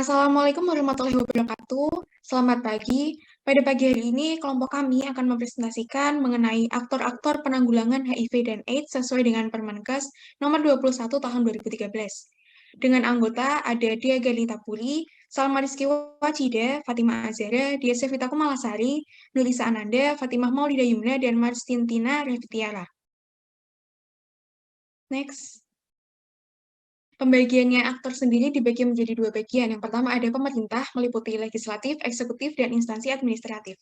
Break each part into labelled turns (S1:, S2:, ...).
S1: Assalamualaikum warahmatullahi wabarakatuh. Selamat pagi. Pada pagi hari ini, kelompok kami akan mempresentasikan mengenai aktor-aktor penanggulangan HIV dan AIDS sesuai dengan Permenkes nomor 21 tahun 2013. Dengan anggota ada Dia Galita Puri, Salma Rizky Wacida, Fatimah Azara, Dia Sevita Kumalasari, Nurisa Ananda, Fatimah Maulida Yumna, dan Marstintina Revitiara. Next. Pembagiannya aktor sendiri dibagi menjadi dua bagian. Yang pertama ada pemerintah, meliputi legislatif, eksekutif, dan instansi administratif.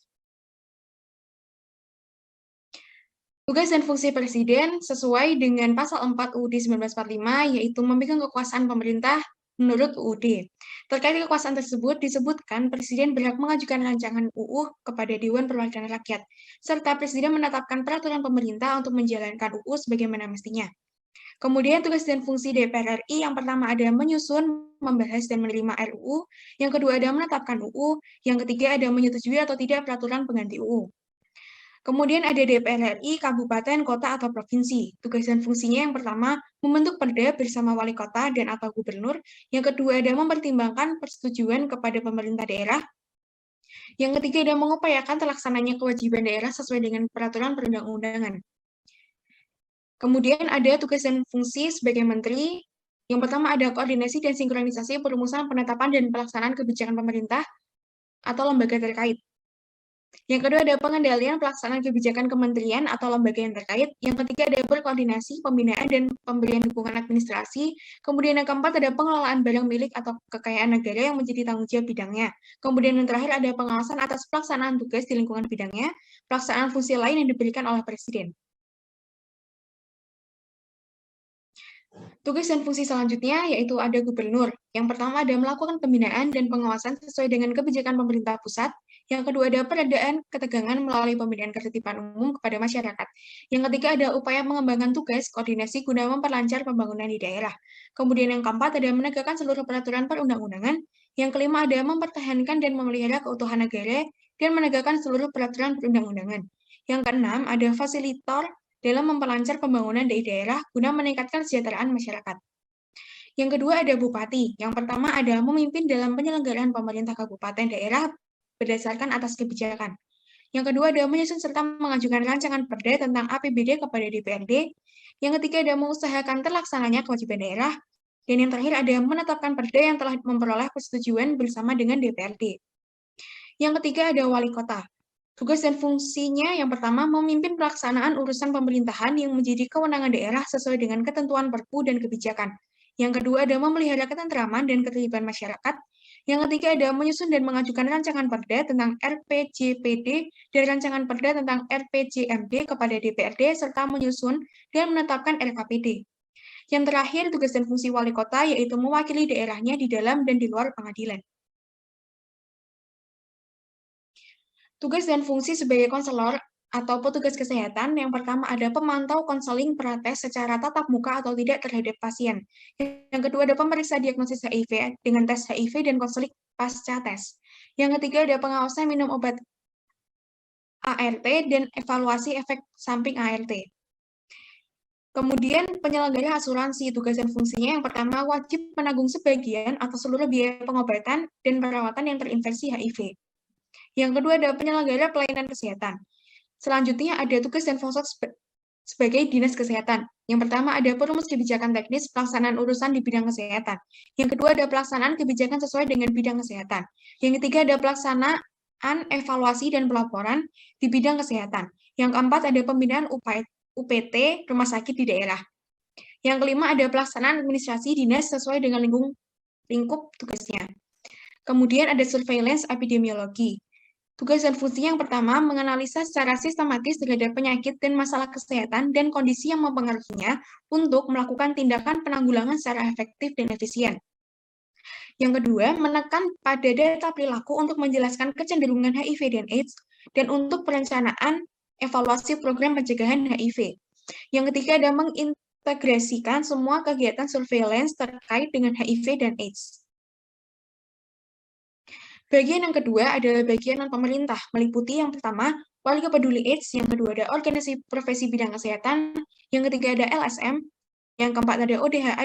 S1: Tugas dan fungsi Presiden sesuai dengan pasal 4 UUD 1945, yaitu memegang kekuasaan pemerintah menurut UUD. Terkait kekuasaan tersebut, disebutkan Presiden berhak mengajukan rancangan UU kepada Dewan Perwakilan Rakyat, serta Presiden menetapkan peraturan pemerintah untuk menjalankan UU sebagaimana mestinya. Kemudian tugas dan fungsi DPR RI yang pertama ada menyusun, membahas, dan menerima RUU, yang kedua ada menetapkan UU, yang ketiga ada menyetujui atau tidak peraturan pengganti UU. Kemudian ada DPR RI, kabupaten, kota, atau provinsi. Tugas dan fungsinya yang pertama membentuk perda bersama wali kota dan atau gubernur, yang kedua ada mempertimbangkan persetujuan kepada pemerintah daerah, yang ketiga ada mengupayakan terlaksananya kewajiban daerah sesuai dengan peraturan perundang-undangan. Kemudian ada tugas dan fungsi sebagai menteri. Yang pertama ada koordinasi dan sinkronisasi perumusan, penetapan, dan pelaksanaan kebijakan pemerintah atau lembaga terkait. Yang kedua ada pengendalian pelaksanaan kebijakan kementerian atau lembaga yang terkait. Yang ketiga ada berkoordinasi, pembinaan, dan pemberian dukungan administrasi. Kemudian yang keempat ada pengelolaan barang milik atau kekayaan negara yang menjadi tanggung jawab bidangnya. Kemudian yang terakhir ada pengawasan atas pelaksanaan tugas di lingkungan bidangnya, pelaksanaan fungsi lain yang diberikan oleh Presiden. Tugas dan fungsi selanjutnya yaitu ada gubernur. Yang pertama ada melakukan pembinaan dan pengawasan sesuai dengan kebijakan pemerintah pusat. Yang kedua ada peredaan ketegangan melalui pembinaan ketertiban umum kepada masyarakat. Yang ketiga ada upaya mengembangkan tugas koordinasi guna memperlancar pembangunan di daerah. Kemudian yang keempat ada menegakkan seluruh peraturan perundang-undangan. Yang kelima ada mempertahankan dan memelihara keutuhan negara dan menegakkan seluruh peraturan perundang-undangan. Yang keenam ada fasilitator dalam memperlancar pembangunan di daerah guna meningkatkan kesejahteraan masyarakat. Yang kedua ada bupati. Yang pertama ada memimpin dalam penyelenggaraan pemerintah kabupaten daerah berdasarkan atas kebijakan. Yang kedua ada menyusun serta mengajukan rancangan perda tentang APBD kepada DPRD. Yang ketiga ada mengusahakan terlaksananya kewajiban daerah. Dan yang terakhir ada menetapkan perda yang telah memperoleh persetujuan bersama dengan DPRD. Yang ketiga ada wali kota. Tugas dan fungsinya yang pertama memimpin pelaksanaan urusan pemerintahan yang menjadi kewenangan daerah sesuai dengan ketentuan Perpu dan kebijakan. Yang kedua ada memelihara ketentraman dan ketertiban masyarakat. Yang ketiga ada menyusun dan mengajukan rancangan perda tentang RPJPD dan rancangan perda tentang RPJMD kepada DPRD serta menyusun dan menetapkan RKPD. Yang terakhir tugas dan fungsi wali kota yaitu mewakili daerahnya di dalam dan di luar pengadilan. Tugas dan fungsi sebagai konselor atau petugas kesehatan, yang pertama ada pemantau konseling prates secara tatap muka atau tidak terhadap pasien. Yang kedua ada pemeriksa diagnosis HIV dengan tes HIV dan konseling pasca tes. Yang ketiga ada pengawasan minum obat ART dan evaluasi efek samping ART. Kemudian penyelenggara asuransi, tugas dan fungsinya yang pertama wajib menanggung sebagian atau seluruh biaya pengobatan dan perawatan yang terinfeksi HIV. Yang kedua ada penyelenggara pelayanan kesehatan. Selanjutnya ada tugas dan fungsi sebagai dinas kesehatan. Yang pertama ada perumus kebijakan teknis pelaksanaan urusan di bidang kesehatan. Yang kedua ada pelaksanaan kebijakan sesuai dengan bidang kesehatan. Yang ketiga ada pelaksanaan evaluasi dan pelaporan di bidang kesehatan. Yang keempat ada pembinaan UPT rumah sakit di daerah. Yang kelima ada pelaksanaan administrasi dinas sesuai dengan lingkup tugasnya. Kemudian ada surveillance epidemiologi. Tugas dan fungsinya yang pertama, menganalisa secara sistematis terhadap penyakit dan masalah kesehatan dan kondisi yang mempengaruhinya untuk melakukan tindakan penanggulangan secara efektif dan efisien. Yang kedua, menekan pada data perilaku untuk menjelaskan kecenderungan HIV dan AIDS, dan untuk perencanaan evaluasi program pencegahan HIV. Yang ketiga, ada mengintegrasikan semua kegiatan surveillance terkait dengan HIV dan AIDS. Bagian yang kedua adalah bagian non-pemerintah, meliputi yang pertama, Warga Peduli AIDS, yang kedua ada organisasi profesi bidang kesehatan, yang ketiga ada LSM, yang keempat ada ODH,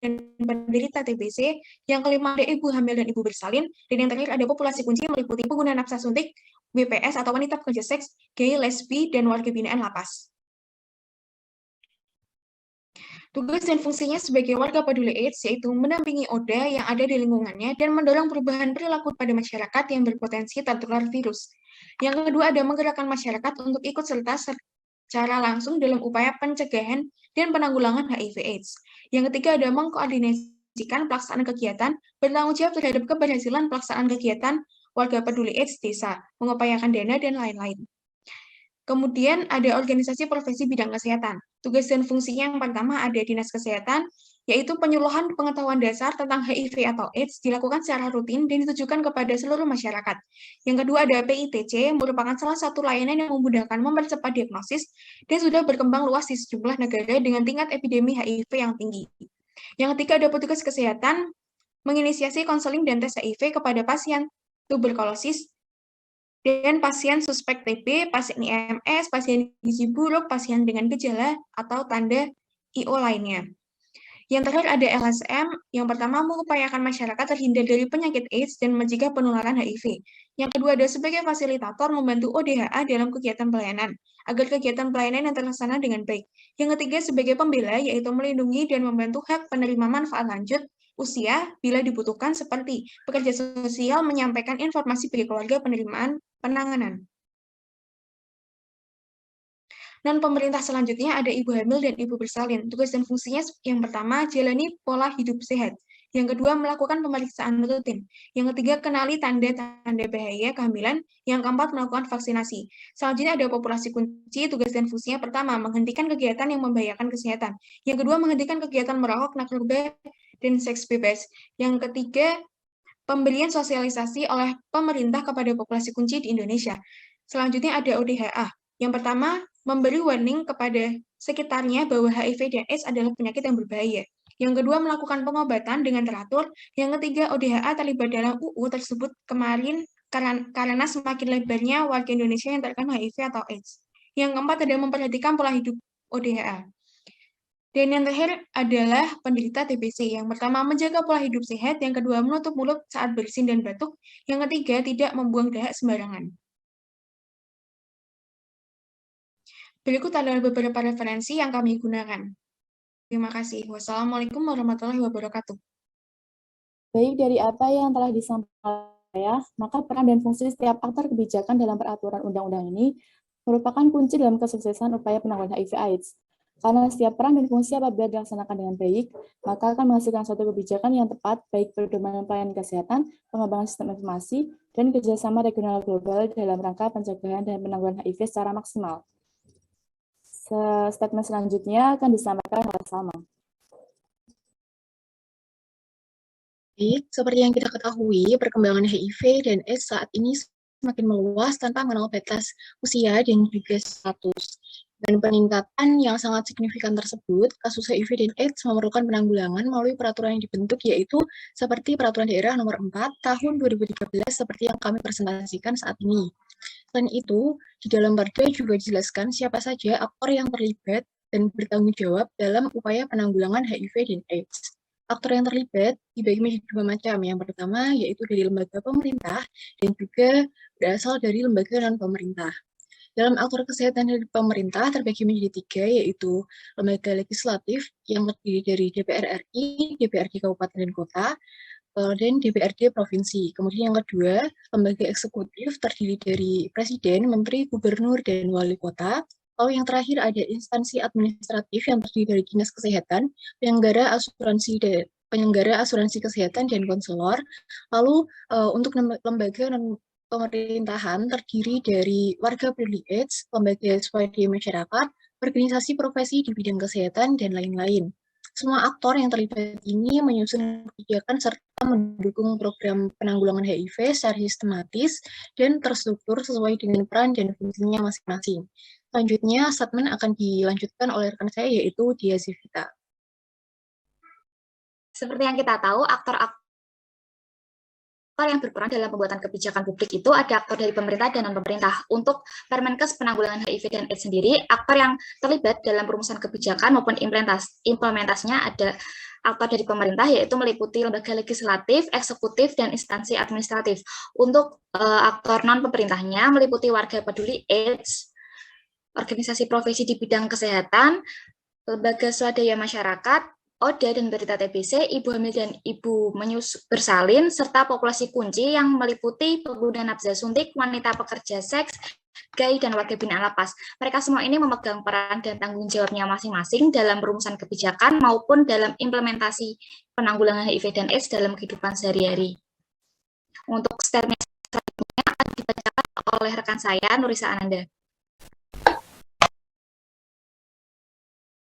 S1: dan penderita TBC, yang kelima ada ibu hamil dan ibu bersalin, dan yang terakhir ada populasi kunci yang meliputi pengguna nafsa suntik, WPS atau wanita pekerja seks, gay, lesbi, dan warga binaan lapas. Tugas dan fungsinya sebagai warga peduli AIDS yaitu mendampingi ODA yang ada di lingkungannya dan mendorong perubahan perilaku pada masyarakat yang berpotensi tertular virus. Yang kedua ada menggerakkan masyarakat untuk ikut serta secara langsung dalam upaya pencegahan dan penanggulangan HIV/AIDS. Yang ketiga ada mengkoordinasikan pelaksanaan kegiatan, bertanggung jawab terhadap keberhasilan pelaksanaan kegiatan warga peduli AIDS desa, mengupayakan dana, dan lain-lain. Kemudian ada organisasi profesi bidang kesehatan. Tugas dan fungsinya yang pertama ada Dinas Kesehatan, yaitu penyuluhan pengetahuan dasar tentang HIV atau AIDS dilakukan secara rutin dan ditujukan kepada seluruh masyarakat. Yang kedua ada PITC, merupakan salah satu layanan yang memudahkan mempercepat diagnosis dan sudah berkembang luas di sejumlah negara dengan tingkat epidemi HIV yang tinggi. Yang ketiga ada petugas kesehatan, menginisiasi konseling dan tes HIV kepada pasien tuberkulosis, dan pasien suspek TB, pasien IMS, pasien gizi buruk, pasien dengan gejala atau tanda IO lainnya. Yang terakhir ada LSM, yang pertama mengupayakan masyarakat terhindar dari penyakit AIDS dan mencegah penularan HIV. Yang kedua ada sebagai fasilitator membantu ODHA dalam kegiatan pelayanan, agar kegiatan pelayanan yang terlaksana dengan baik. Yang ketiga sebagai pembela, yaitu melindungi dan membantu hak penerima manfaat lanjut usia bila dibutuhkan seperti pekerja sosial menyampaikan informasi bagi keluarga penerimaan penanganan. Dan pemerintah selanjutnya ada ibu hamil dan ibu bersalin. Tugas dan fungsinya yang pertama, jalani pola hidup sehat. Yang kedua, melakukan pemeriksaan rutin. Yang ketiga, kenali tanda-tanda bahaya kehamilan. Yang keempat, melakukan vaksinasi. Selanjutnya ada populasi kunci. Tugas dan fungsinya pertama, menghentikan kegiatan yang membahayakan kesehatan. Yang kedua, menghentikan kegiatan merokok, narkoba, dan seks bebas. Yang ketiga, pemberian sosialisasi oleh pemerintah kepada populasi kunci di Indonesia. Selanjutnya ada ODHA. Yang pertama, memberi warning kepada sekitarnya bahwa HIV dan AIDS adalah penyakit yang berbahaya. Yang kedua, melakukan pengobatan dengan teratur. Yang ketiga, ODHA terlibat dalam UU tersebut kemarin karena semakin lebarnya warga Indonesia yang terkena HIV atau AIDS. Yang keempat, ada memperhatikan pola hidup ODHA. Dan yang terakhir adalah penderita TBC. Yang pertama, menjaga pola hidup sehat. Yang kedua, menutup mulut saat bersin dan batuk. Yang ketiga, tidak membuang dahak sembarangan. Berikut adalah beberapa referensi yang kami gunakan. Terima kasih. Wassalamualaikum warahmatullahi wabarakatuh.
S2: Baik, dari apa yang telah disampaikan saya, maka peran dan fungsi setiap aktor kebijakan dalam peraturan undang-undang ini merupakan kunci dalam kesuksesan upaya penanggulangan HIV/AIDS. Karena setiap peran dan fungsi apabila dilaksanakan dengan baik, maka akan menghasilkan suatu kebijakan yang tepat, baik berdomain pelayanan kesehatan, pengembangan sistem informasi, dan kerjasama regional global dalam rangka pencegahan dan penanggulangan HIV secara maksimal. Statement selanjutnya akan disampaikan hal sama.
S3: Seperti yang kita ketahui, perkembangan HIV dan AIDS saat ini semakin meluas tanpa mengenal batas usia dan juga status. Dan peningkatan yang sangat signifikan tersebut, kasus HIV dan AIDS memerlukan penanggulangan melalui peraturan yang dibentuk, yaitu seperti Peraturan Daerah Nomor 4 Tahun 2013 seperti yang kami presentasikan saat ini. Selain itu, di dalam Perda juga dijelaskan siapa saja aktor yang terlibat dan bertanggung jawab dalam upaya penanggulangan HIV dan AIDS. Aktor yang terlibat dibagi menjadi dua macam. Yang pertama yaitu dari lembaga pemerintah dan juga berasal dari lembaga non-pemerintah. Dalam aktor kesehatan dari pemerintah terbagi menjadi tiga, yaitu lembaga legislatif yang terdiri dari DPR RI, DPRD Kabupaten dan Kota, dan DPRD Provinsi. Kemudian yang kedua, lembaga eksekutif terdiri dari Presiden, Menteri, Gubernur, dan Wali Kota. Lalu yang terakhir ada instansi administratif yang terdiri dari Dinas Kesehatan, penyelenggara asuransi kesehatan, dan konselor. Lalu untuk lembaga pemerintahan terdiri dari warga peduli AIDS, lembaga swadaya masyarakat, organisasi profesi di bidang kesehatan, dan lain-lain. Semua aktor yang terlibat ini menyusun kebijakan serta mendukung program penanggulangan HIV secara sistematis dan terstruktur sesuai dengan peran dan fungsinya masing-masing. Selanjutnya, statement akan dilanjutkan oleh rekan saya, yaitu Dia Zivita.
S4: Seperti yang kita tahu, aktor-aktor yang berperan dalam pembuatan kebijakan publik itu ada aktor dari pemerintah dan non-pemerintah. Untuk Permenkes penanggulangan HIV dan AIDS sendiri, aktor yang terlibat dalam perumusan kebijakan maupun implementasinya ada aktor dari pemerintah, yaitu meliputi lembaga legislatif, eksekutif, dan instansi administratif. Untuk aktor non-pemerintahnya meliputi warga peduli AIDS, organisasi profesi di bidang kesehatan, lembaga swadaya masyarakat, ODA dan Berita TBC, ibu hamil dan ibu bersalin, serta populasi kunci yang meliputi pengguna nafsa suntik, wanita pekerja seks, GAI, dan warga binaan lapas. Mereka semua ini memegang peran dan tanggung jawabnya masing-masing dalam perumusan kebijakan maupun dalam implementasi penanggulangan HIV dan AIDS dalam kehidupan sehari-hari. Untuk statement selanjutnya akan dibacakan oleh rekan saya, Nurisa Ananda.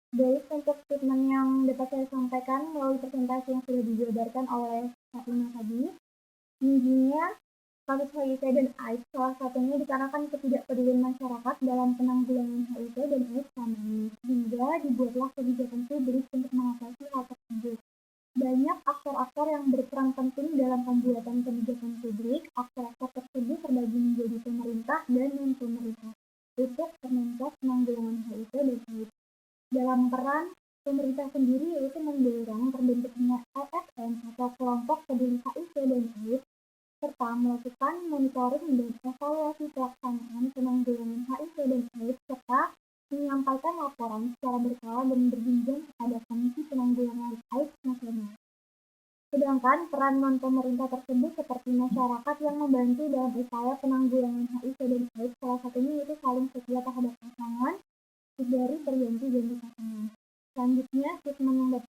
S5: Baik, untuk statement yang dapat saya sampaikan melalui presentasi yang sudah dijabarkan oleh Kak Lina tadi, tingginya kasus HIV dan AIDS salah satunya dikarenakan ketidakpedulian masyarakat dalam penanggulangan HIV dan AIDS selama ini, sehingga dibuatlah kebijakan publik untuk mengatasi hal tersebut. Banyak aktor-aktor yang berperan penting dalam pembuatan kebijakan publik. Aktor-aktor tersebut terbagi menjadi pemerintah dan non-pemerintah untuk Permenkes penanggulangan HIV dan AIDS. Dalam peran pemerintah sendiri yaitu mendorong terbentuknya LSM atau kelompok peduli HIV dan AIDS, serta melakukan monitoring dan evaluasi pelaksanaan penanggulangan HIV dan AIDS, serta menyampaikan laporan secara berkala dan berjenjang kepada Komisi Penanggulangan AIDS Nasional. Sedangkan peran non-pemerintah tersebut seperti masyarakat yang membantu dalam upaya penanggulangan HIV dan AIDS, salah satunya yaitu saling setia terhadap pasangan dari berganti pasangan. Selanjutnya, statement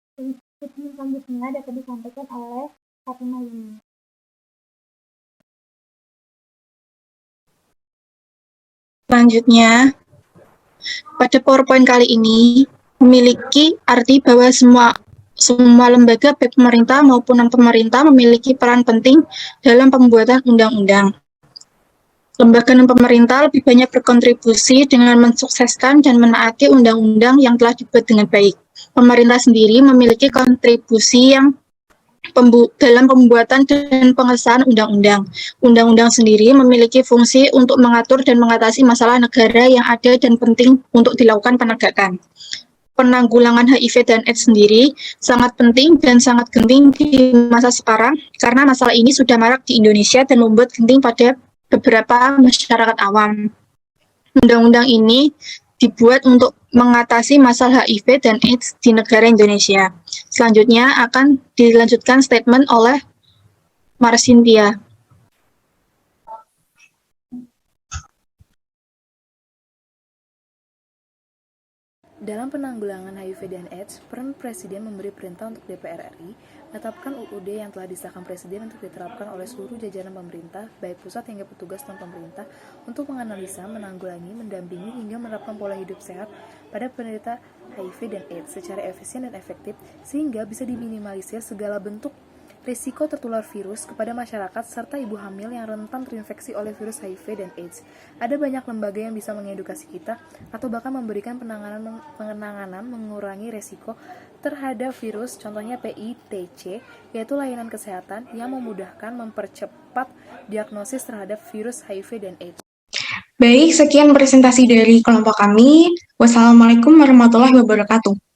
S5: selanjutnya dapat disampaikan oleh Fatima Yuni.
S3: Selanjutnya, pada PowerPoint kali ini memiliki arti bahwa semua lembaga baik pemerintah maupun non-pemerintah memiliki peran penting dalam pembuatan undang-undang. Lembaga non-pemerintah lebih banyak berkontribusi dengan mensukseskan dan menaati undang-undang yang telah dibuat dengan baik. Pemerintah sendiri memiliki kontribusi yang dalam pembuatan dan pengesahan undang-undang. Undang-undang sendiri memiliki fungsi untuk mengatur dan mengatasi masalah negara yang ada dan penting untuk dilakukan penegakan. Penanggulangan HIV dan AIDS sendiri sangat penting dan sangat genting di masa sekarang karena masalah ini sudah marak di Indonesia dan membuat genting pada beberapa masyarakat awam. Undang-undang ini dibuat untuk mengatasi masalah HIV dan AIDS di negara Indonesia. Selanjutnya akan dilanjutkan statement oleh Marsintia.
S2: Dalam penanggulangan HIV dan AIDS, peran Presiden memberi perintah untuk DPR RI menetapkan UUD yang telah disahkan Presiden untuk diterapkan oleh seluruh jajaran pemerintah, baik pusat hingga petugas non-pemerintah, untuk menganalisa, menanggulangi, mendampingi, hingga menerapkan pola hidup sehat pada penderita HIV dan AIDS secara efisien dan efektif, sehingga bisa diminimalisir segala bentuk risiko tertular virus kepada masyarakat serta ibu hamil yang rentan terinfeksi oleh virus HIV dan AIDS. Ada banyak lembaga yang bisa mengedukasi kita atau bahkan memberikan penanganan mengurangi risiko terhadap virus, contohnya PITC, yaitu layanan kesehatan yang memudahkan mempercepat diagnosis terhadap virus HIV dan AIDS.
S1: Baik, sekian presentasi dari kelompok kami. Wassalamualaikum warahmatullahi wabarakatuh.